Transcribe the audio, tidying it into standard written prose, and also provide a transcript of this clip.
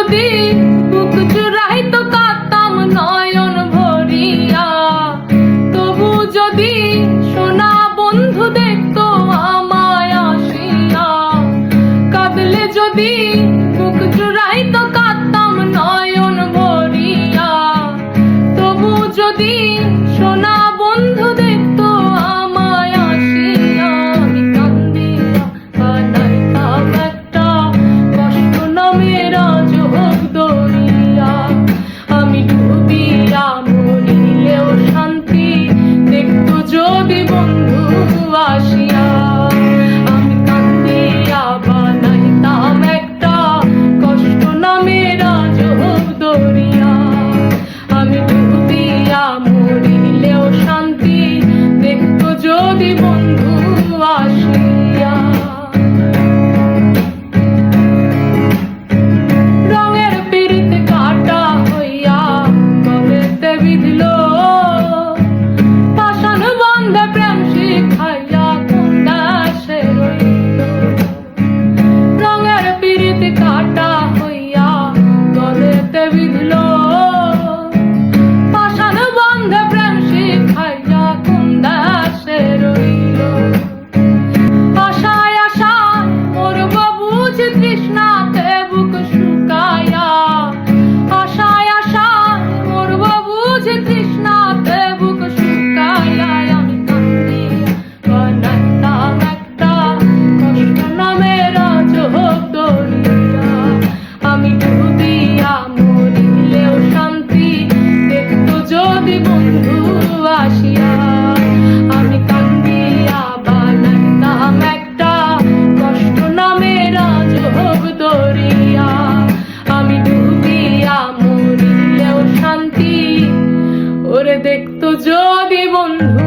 যদি বুক জুড়াইতো কাঁদতাম নয়ন ভরিয়া, তবু যদি সোনা বন্ধু দেখতো আমায় আসিয়া। কাঁদলে যদি বুক জুড়াইতো কাঁদতাম নয়ন ভরিয়া, তবু যদি সোনা বন্ধু দেখতো আমায় আসিয়া। আমি কান্দিয়া বানাইতাম একটা কষ্ট নামের আজব দরিয়া, আমি ডুবিয়া মরিলেও শান্তি দেখতো যদি বন্ধু আসিয়া। আমি কান্দিয়া বানাইতাম একটা কষ্ট নামের আজব দরিয়া, আমি ডুবিয়া মরিলেও শান্তি দেখতো যদি বন্ধু আসিয়া। রঙের পিরিত কাটা হইয়া গলেতে বিঁধল, পাষাণ বন্ধে প্রেম শিখাইয়া কোন দেশে রইল। রঙের পিরিত কাটা হইয়া গলেতে বিঁধল, পাষাণ বন্ধে প্রেম শিখাইয়া কোন দেশে রইল। আশায় আশায় মরব বুঝি তৃষ্ণাতে বুক শুকাইয়া, আশায় আশায় মরব বুঝি তৃষ্ণাতে বুক শুকাইয়া। আমি কান্দিয়া বানাইতাম একটা কষ্ট নামের আজব দরিয়া, আমি ডুবিয়া মরিলেও শান্তি দেখতো যদি বন্ধু আসিয়া। আমি কান্দিয়া বানাইতাম একটা কষ্ট নামের আজব দরিয়া, আমি ডুবিয়া মরিলেও শান্তি ওরে দেখতো যদি বন্ধু